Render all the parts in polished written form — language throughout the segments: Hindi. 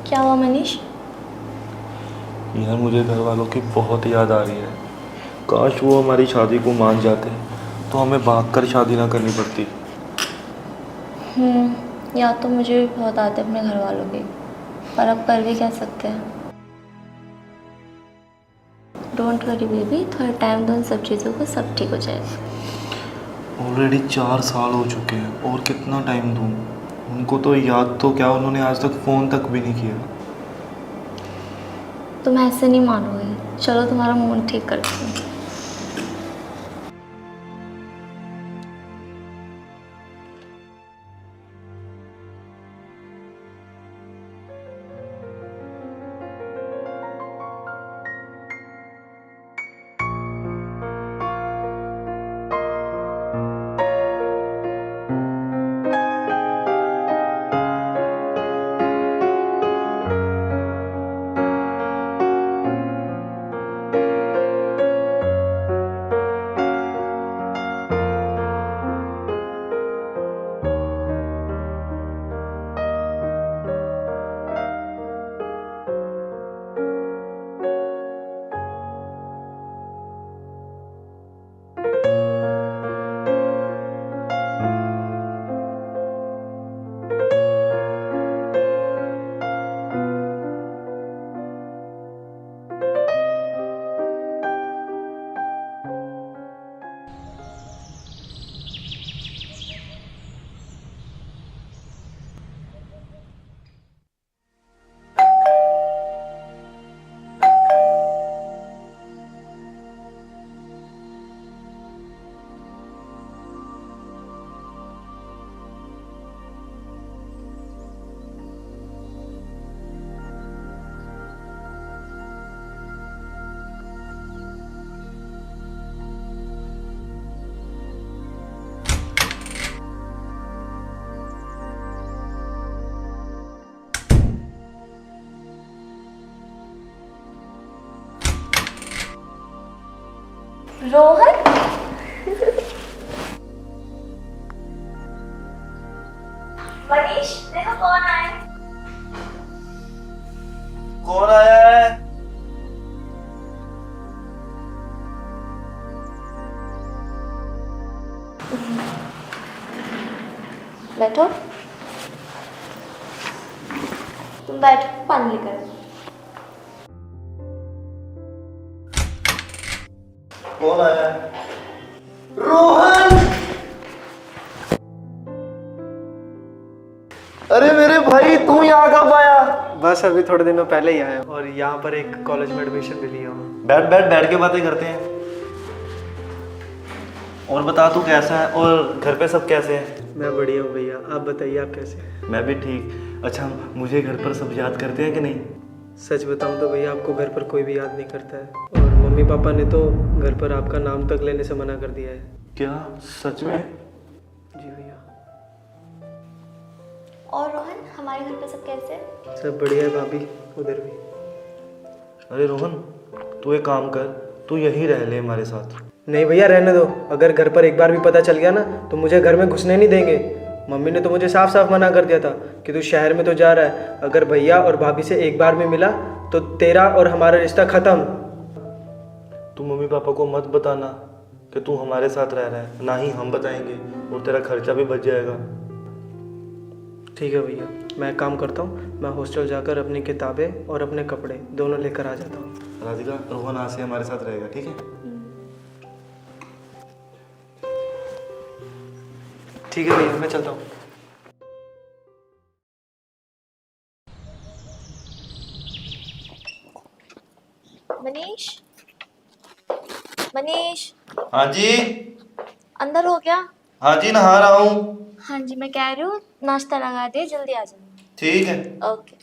क्या हुआ मनीष? यार मुझे घर वालों की बहुत याद आ रही है। काश वो हमारी शादी को मान जाते तो हमें भाग कर शादी ना करनी पड़ती। याद तो मुझे भी बहुत आते अपने घर वालों की, पर अब कर भी क्या सकते हैं। डोंट वरी बेबी, थोड़ा टाइम दो, उन सब चीज़ों को, सब ठीक हो जाएगा। ऑलरेडी 4 साल हो चुके हैं और कितना टाइम दूँ उनको? तो याद तो क्या, उन्होंने आज तक फ़ोन तक भी नहीं किया। तुम ऐसे नहीं मानोगे, चलो तुम्हारा मूड ठीक करती हूँ। रोहन, मनीष देखो कौन आए। कौन आया है? बैठो, तुम बैठो, पानी लेकर। कौन आया है? रोहन! अरे मेरे भाई, तू यहाँ कब आया? बस अभी थोड़े दिनों पहले ही आया और यहाँ पर एक कॉलेज में एडमिशन भी लिया हूँ। बैठ बैठ, बैठ के बातें करते हैं। और बता, तू कैसा है और घर पे सब कैसे हैं? मैं बढ़िया हूँ भैया, आप बताइए आप कैसे हैं? मैं भी ठीक। अच्छा, मुझे घर पर सब याद करते हैं कि नहीं? सच बताऊँ तो भैया आपको घर पर कोई भी याद नहीं करता है और मम्मी पापा ने तो घर पर आपका नाम तक लेने से मना कर दिया है। क्या सच में? जी भैया। और रोहन, हमारे घर पे सब कैसे हैं? सब बढ़िया है भाभी, उधर भी। अरे रोहन, तू एक काम कर, तू यहीं रह ले हमारे साथ। नहीं भैया रहने दो, अगर घर पर एक बार भी पता चल गया ना तो मुझे घर में घुसने नहीं देंगे। मम्मी ने तो मुझे साफ साफ मना कर दिया था कि तू शहर में तो जा रहा है, अगर भैया और भाभी से एक बार भी मिला तो तेरा और हमारा रिश्ता खत्म। तू मम्मी पापा को मत बताना कि तू हमारे साथ रह रहा है, ना ही हम बताएंगे, और तेरा खर्चा भी बच जाएगा। ठीक है भैया, मैं एक काम करता हूँ, मैं हॉस्टल जाकर अपनी किताबें और अपने कपड़े दोनों लेकर आ जाता हूँ। राधिका, रोहन आज से हमारे साथ रहेगा, ठीक है? ठीक है भैया, मैं चलता हूँ। मनीष, मनीष, हाँ जी। अंदर हो क्या? हाँ जी, नहा रहा हूँ। हाँ जी, मैं कह रही हूँ नाश्ता लगा दे, जल्दी आ जाना। ठीक है। ओके।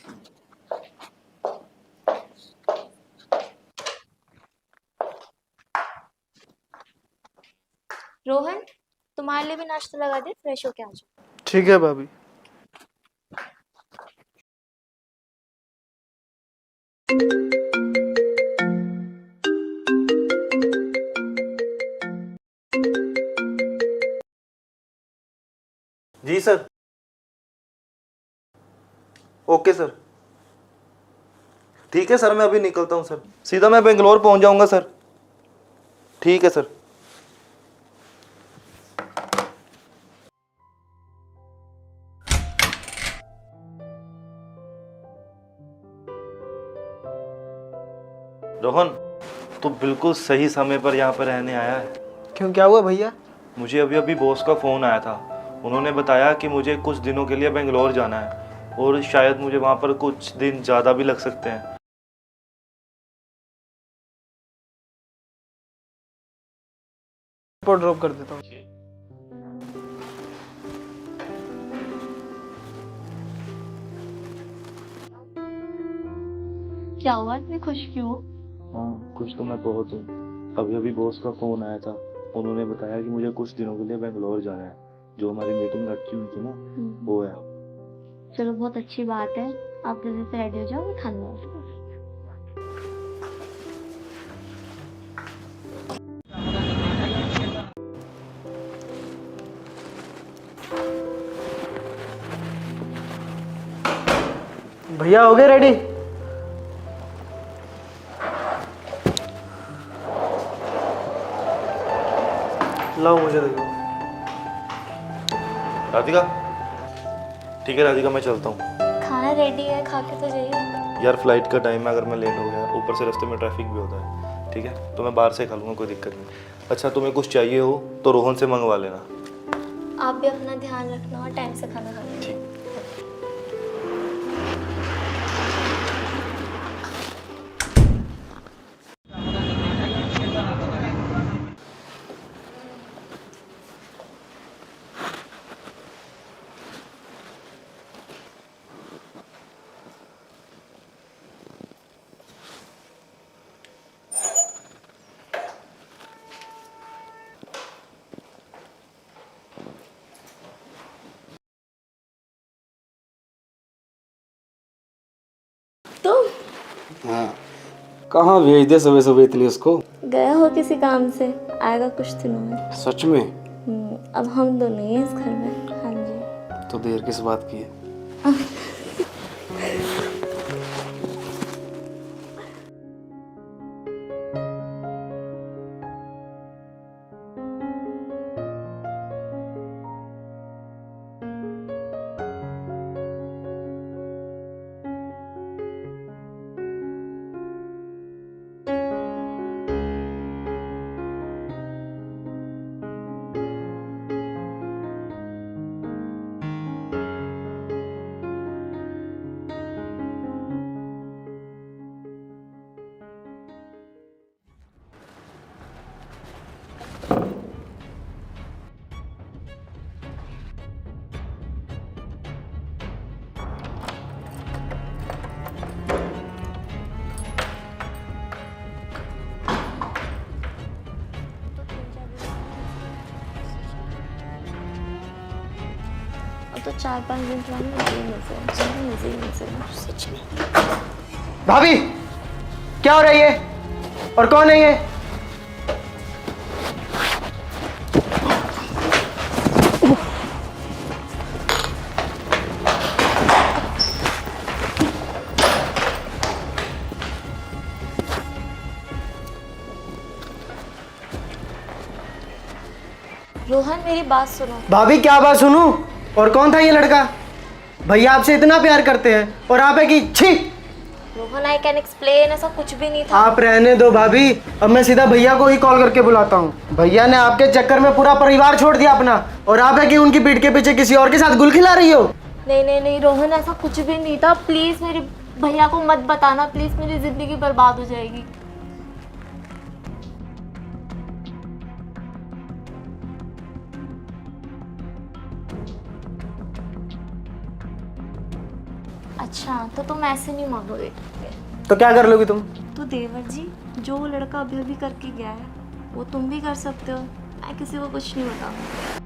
रोहन, तुम्हारे लिए भी नाश्ता लगा दे, फ्रेश होके आ जाओ। ठीक है भाभी। जी सर। Okay sir. ठीक है सर, मैं अभी निकलता हूँ सर, सीधा मैं बेंगलोर पहुँच जाऊँगा सर। ठीक है सर। रोहन, तू बिल्कुल सही समय पर यहाँ पर रहने आया है। क्यों, क्या हुआ भैया? मुझे अभी अभी बॉस का फ़ोन आया था। उन्होंने बताया कि मुझे कुछ दिनों के लिए बेंगलोर जाना है और शायद मुझे वहाँ पर कुछ दिन ज़्यादा भी लग सकते हैं। ड्रॉप कर देता हूँ। क्या हुआ, इतनी खुश क्यों? हाँ, खुश तो मैं बहुत हूँ। अभी अभी बॉस का फ़ोन आया था। उन्होंने बताया कि मुझे कुछ दिनों के लिए बेंगलोर जाना है। जो हमारी मीटिंग रखी हुई थी ना, वो है। चलो, बहुत अच्छी बात है। आप जल्दी से रेडी हो जाओ, मैं खाने वाली हूँ। भैया हो गए रेडी? लाओ मुझे देखो। राधिका, ठीक है राधिका, मैं चलता हूँ। खाना रेडी है, खा के तो जाइए। यार फ्लाइट का टाइम है, अगर मैं लेट हो गया, ऊपर से रास्ते में ट्रैफिक भी होता है, ठीक है, तो मैं बाहर से खा लूँगा, कोई दिक्कत नहीं। अच्छा, तुम्हें कुछ चाहिए हो तो रोहन से मंगवा लेना। आप भी अपना ध्यान रखना और टाइम से खाना खाना। ठीक। हाँ, कहाँ भेज दे सुबह सुबह इतनी उसको? गया हो किसी काम से, आएगा कुछ दिनों में। सच में? अब हम दोनों ही हैं इस घर में। हाँ जी। तो देर किस बात की है? तो 4-5 दिन पुरानी मजे ही मजे सच में। भाभी, क्या हो रही है और कौन है ये? रोहन, मेरी बात सुनो। भाभी, क्या बात सुनूं? और कौन था ये लड़का? भैया आपसे इतना प्यार करते हैं और आप है कि छी। रोहन, आई कैन एक्सप्लेन, ऐसा कुछ भी नहीं था। आप रहने दो भाभी, अब मैं सीधा भैया को ही कॉल करके बुलाता हूँ। भैया ने आपके चक्कर में पूरा परिवार छोड़ दिया अपना, और आप है कि उनकी पीठ के पीछे किसी और के साथ गुल खिला रही हो। नहीं नहीं नहीं रोहन, ऐसा कुछ भी नहीं था। प्लीज मेरे भैया को मत बताना, प्लीज, मेरी जिंदगी बर्बाद हो जाएगी। अच्छा, तो तुम ऐसे नहीं मानोगे? तो क्या कर लोगी तुम? तो देवर जी, जो वो लड़का अभी अभी करके गया है वो तुम भी कर सकते हो। मैं किसी को कुछ नहीं बताऊंगी।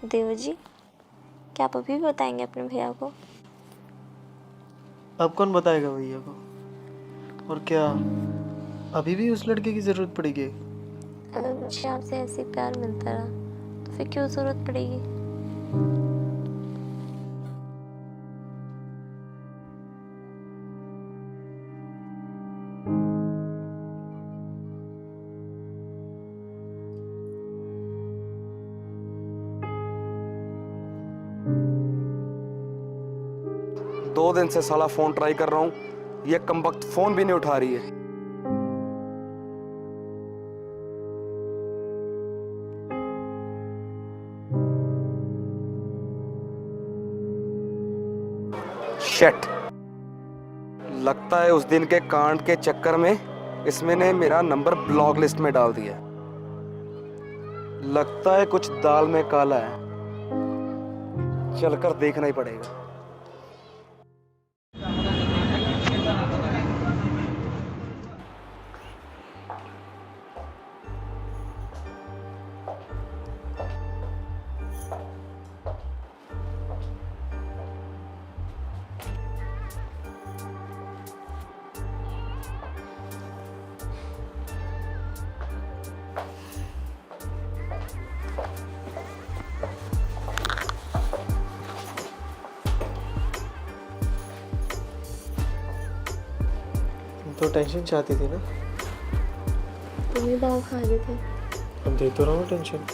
देवर जी, क्या आप अभी भी बताएंगे अपने भैया को? अब कौन बताएगा भैया को? और क्या अभी भी उस लड़के की ज़रूरत पड़ेगी? अगर मुझे आपसे ऐसे प्यार मिलता रहा तो फिर क्यों ज़रूरत पड़ेगी? दो दिन से साला फोन ट्राई कर रहा हूँ, ये कमबख्त फोन भी नहीं उठा रही है। शिट, लगता है उस दिन के कांड के चक्कर में इसमें ने मेरा नंबर ब्लॉक लिस्ट में डाल दिया। लगता है कुछ दाल में काला है, चलकर देखना ही पड़ेगा। तो टेंशन चाहती थी ना? तुम ही दाव खा रहे थे। अब दे तो रहा हूँ टेंशन।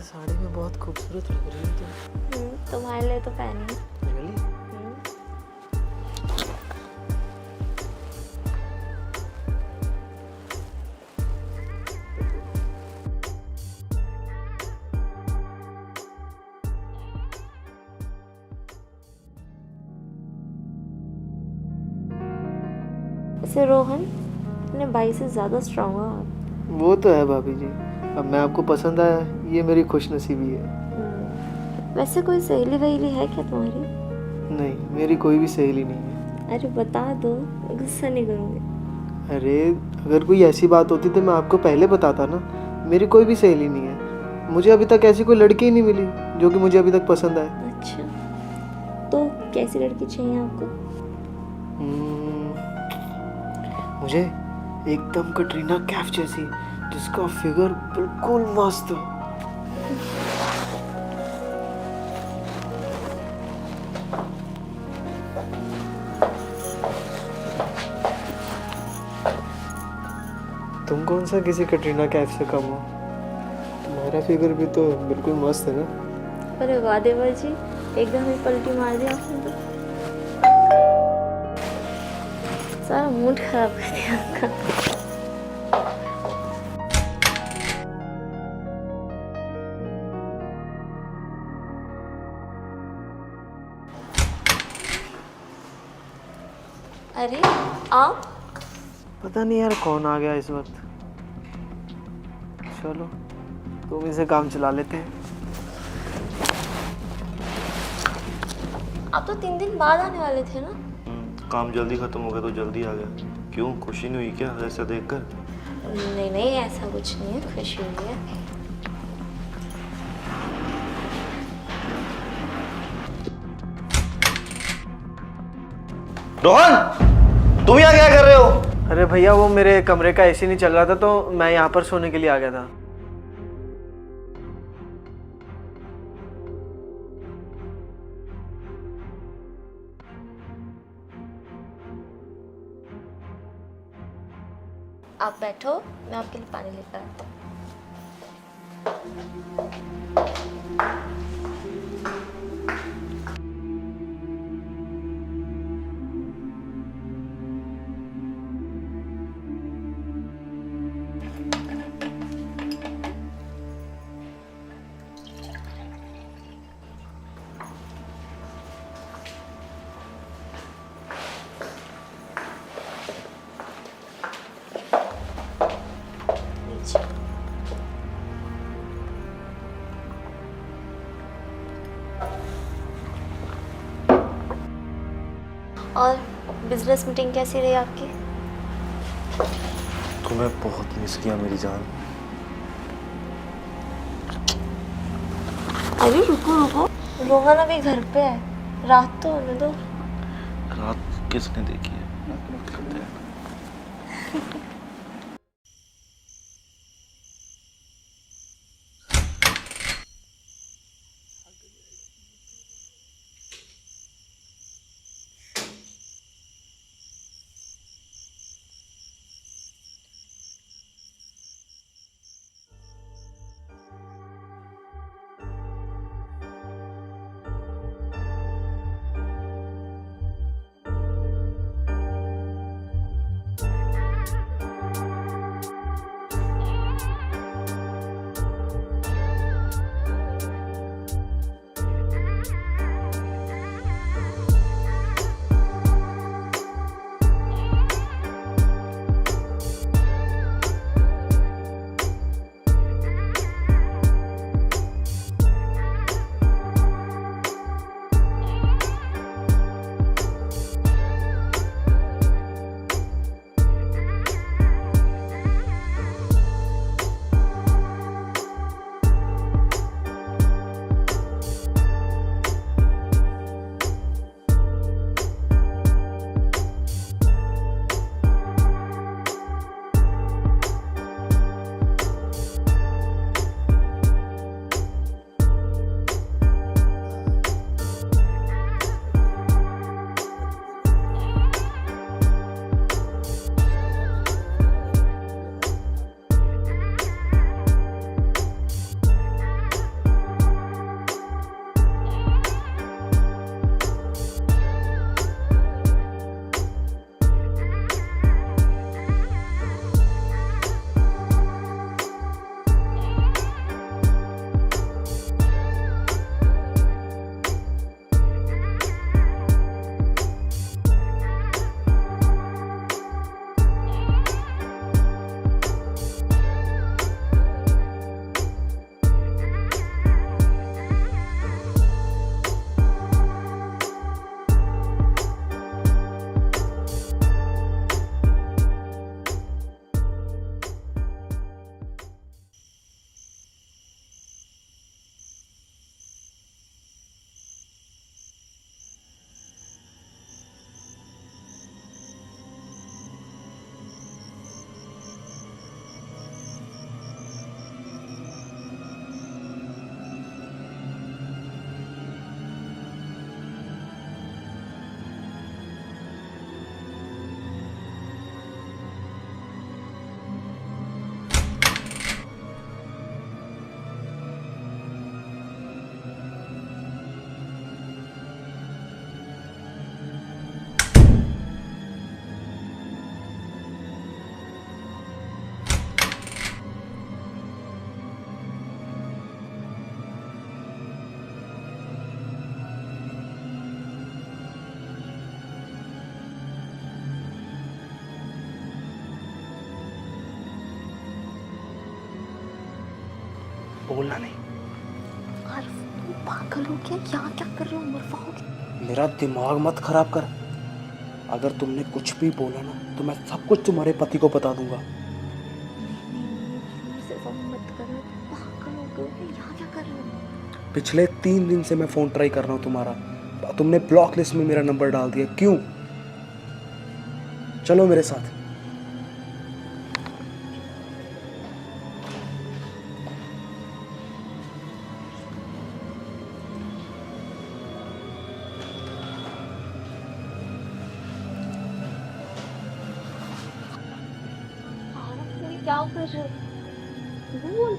साड़ी में बहुत खूबसूरत लग रही है तुम। तुम्हारे लिए तो पहनी। Really? वैसे रोहन, अपने भाई से ज़्यादा स्ट्रांग हो आप। वो तो है भाभी जी। अब मैं आपको पसंद आया, ये मेरी खुशनसीबी है। वैसे कोई सहेली वहेली है क्या तुम्हारी? नहीं, मेरी कोई भी सहेली नहीं है। अरे बता दो, गुस्सा नहीं करूँगी। अरे अगर कोई ऐसी बात होती तो मैं आपको पहले बताता ना। मेरी कोई भी सहेली नहीं है। मुझे अभी तक ऐसी कोई लड़की ही नहीं मिली जो कि मुझे अभी तक पसंद आए। अच्छा, तो कैसी लड़की चाहिए आपको? मुझे एकदम कटरीना कैफ जैसी, जिसका फिगर बिल्कुल मस्त हो। तुम कौन सा किसी कटरीना कैफ से कम हो? तुम्हारा फिगर भी तो बिल्कुल मस्त है ना। अरे वाह देवर जी, एकदम ही पलटी मार दिया आपने तो। सारा मूड खराब कर दिया आपका। अरे आप? पता नहीं यार कौन आ गया इस वक्त। चलो तुम इसे काम चला लेते हैं। आप तो 3 दिन बाद आने वाले थे ना? काम जल्दी खत्म हो गया तो जल्दी आ गया। क्यों, खुशी नहीं हुई क्या ऐसा देखकर? नहीं नहीं, ऐसा कुछ नहीं है, खुशी हुई है। रोहन, तुम यहाँ क्या कर रहे हो? अरे भैया वो मेरे कमरे का एसी नहीं चल रहा था तो मैं यहाँ पर सोने के लिए आ गया था। आप बैठो, मैं आपके लिए पानी लेकर आता हूँ। बिजनेस मीटिंग कैसी रही आपकी? तुम्हें बहुत मिस किया मेरी जान। अरे रुको रुको, रोहन अभी घर पे है, रात तो होने दो। रात किसने देखी है? बात करते हैं। बोलना नहीं। आरिफ, तुम पागल हो क्या? यहाँ क्या कर रहे हो? मरवा हो गया। मेरा दिमाग मत खराब कर। अगर तुमने कुछ भी बोला ना तो मैं सब कुछ तुम्हारे पति को बता दूंगा। प्लीज ऐसा मत करो, पागल हो गए हो। यहाँ क्या कर रहे हो? पिछले 3 दिन से मैं फ़ोन ट्राई कर रहा हूँ तुम्हारा, तुमने ब्लॉक लिस्ट में मेरा नंबर डाल दिया, क्यों? चलो मेरे साथ। क्या कर रहे हो? बोल।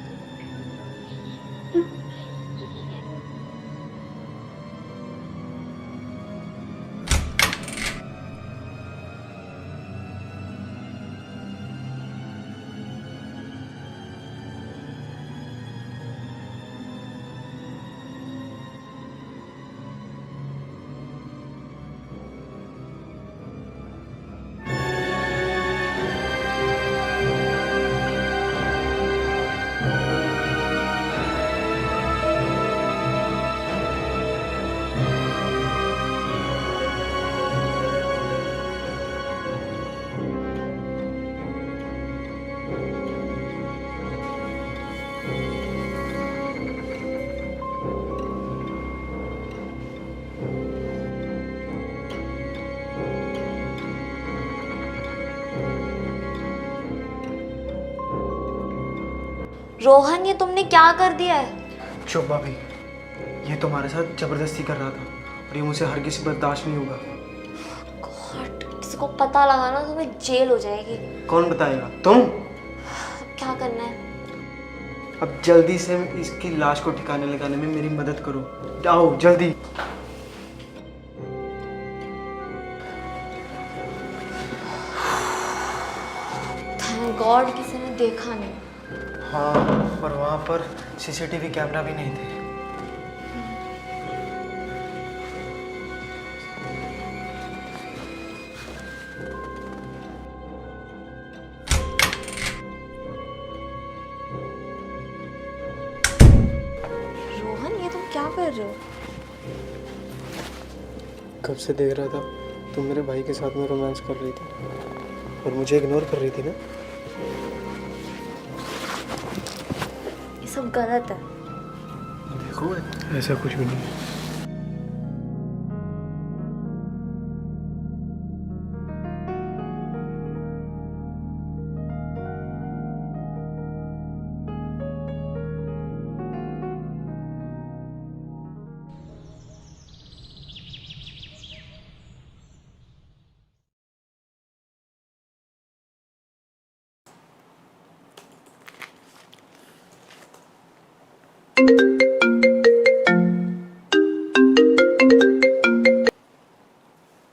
रोहन, ये तुमने क्या कर दिया है? चुप भाभी, ये तुम्हारे साथ जबरदस्ती कर रहा था और ये मुझे हर किसी बर्दाश्त नहीं होगा। गॉड, किसी को पता लगा ना तो तुम्हें जेल हो जाएगी। कौन बताएगा? तुम? अब क्या करना है? अब जल्दी से इसकी लाश को ठिकाने लगाने में मेरी मदद करो। आओ जल्दी। थैंक गॉड किसी ने देखा नहीं। हाँ, और वहाँ पर सीसीटीवी कैमरा भी नहीं थे। रोहन, ये तुम क्या कर रहे हो? कब से देख रहा था तुम मेरे भाई के साथ में रोमांस कर रही थी और मुझे इग्नोर कर रही थी ना। ये सब गलत है। देखो, ऐसा कुछ भी नहीं।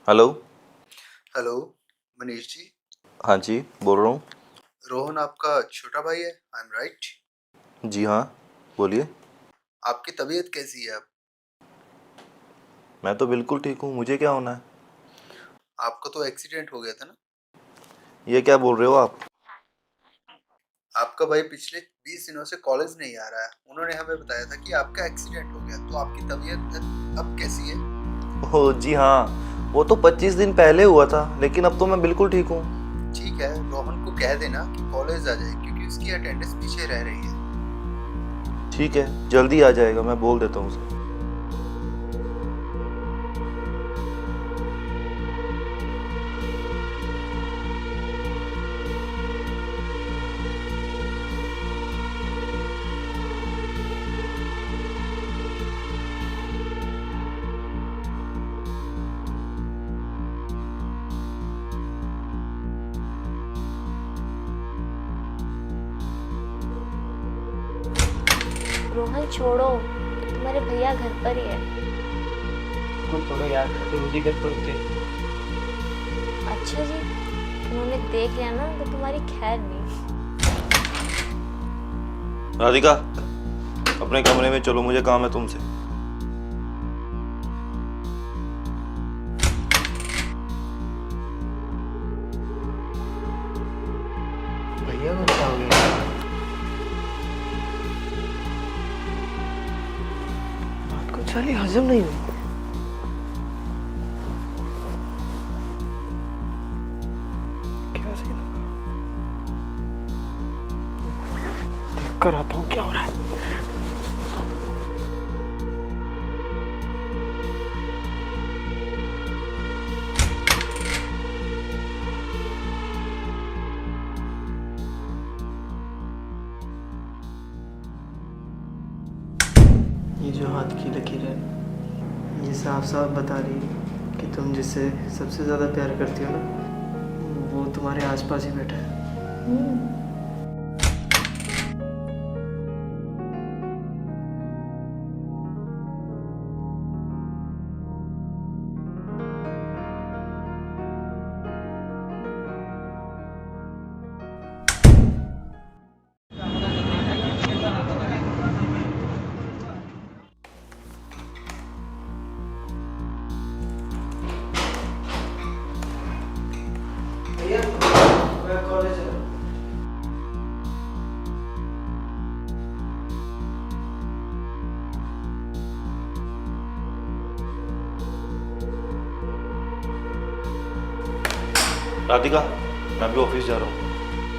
हेलो। हेलो, मनीष जी। हाँ जी, बोल रहा हूँ। रोहन आपका छोटा भाई है, आई एम राइट? जी हाँ, बोलिए। आपकी तबीयत कैसी है अब? मैं तो बिल्कुल ठीक हूँ, मुझे क्या होना है? आपका तो एक्सीडेंट हो गया था ना? ये क्या बोल रहे हो आप? आपका भाई पिछले 20 दिनों से कॉलेज नहीं आ रहा है। उन्होंने हमें बताया था कि आपका एक्सीडेंट हो गया, तो आपकी तबीयत अब कैसी है? ओह जी हाँ, वो तो 25 दिन पहले हुआ था, लेकिन अब तो मैं बिल्कुल ठीक हूँ। ठीक है, रोहन को कह देना कि कॉलेज आ जाए क्योंकि उसकी अटेंडेंस पीछे रह रही है। ठीक है, जल्दी आ जाएगा, मैं बोल देता हूँ उसे। रोहन छोड़ो, तुम्हारे भैया घर पर ही है। कुछ छोड़ो यार, रोज ही घर पर होते। अच्छा जी, उन्होंने देख लिया ना तो तुम्हारी खैर नहीं। राधिका, अपने कमरे में चलो, मुझे काम है तुमसे। भैया को क्या हो गया? बात को साली हजम नहीं हुई। क्या सीन होगा? देख कर आता हूँ क्या हो रहा है। ये जो हाथ की लकीर है, ये साफ साफ बता रही है कि तुम जिससे सबसे ज़्यादा प्यार करती हो ना, वो तुम्हारे आसपास ही बैठा है। भैया, मैं कॉलेज जा रहा हूँ। राधिका, मैं भी ऑफिस जा रहा हूँ।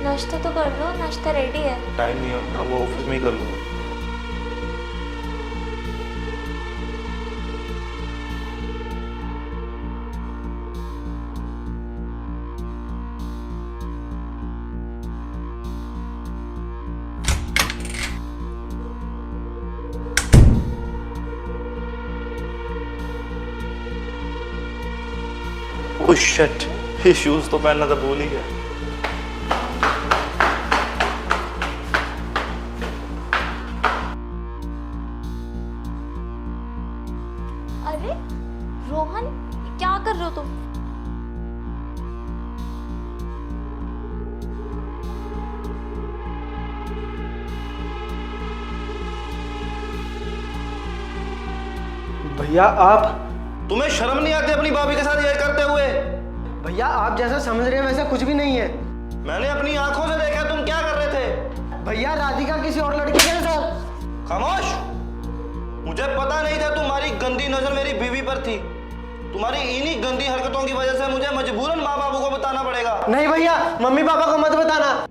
नाश्ता तो कर लो, नाश्ता रेडी है। टाइम नहीं है, अब वो ऑफिस में ही कर लूँगा। ओह शिट, ये शूज तो पहनना तो भूल ही गया। अरे रोहन, क्या कर रहे हो तुम? भैया आप तुम्हें शर्म नहीं आती अपनी भाभी के साथ ये करते हुए? भैया आप जैसा समझ रहे हैं वैसा कुछ भी नहीं है। मैंने अपनी आंखों से देखा तुम क्या कर रहे थे। भैया राधिका किसी और लड़के के साथ। खामोश, मुझे पता नहीं था तुम्हारी गंदी नजर मेरी बीवी पर थी। तुम्हारी इन्हीं गंदी हरकतों की वजह से मुझे मजबूरन माँ बाबू को बताना पड़ेगा। नहीं भैया, मम्मी पापा को मत बताना।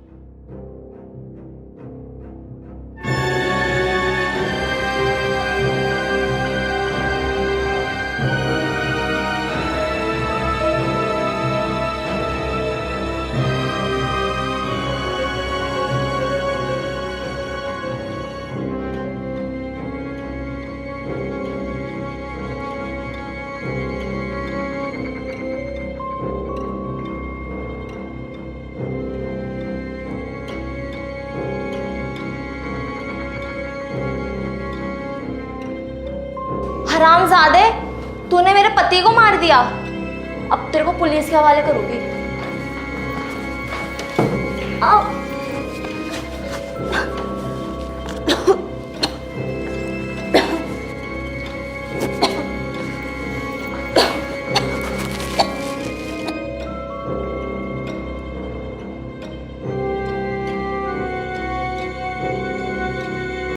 हरामजादे, तूने मेरे पति को मार दिया। अब तेरे को पुलिस के हवाले करूंगी। आओ।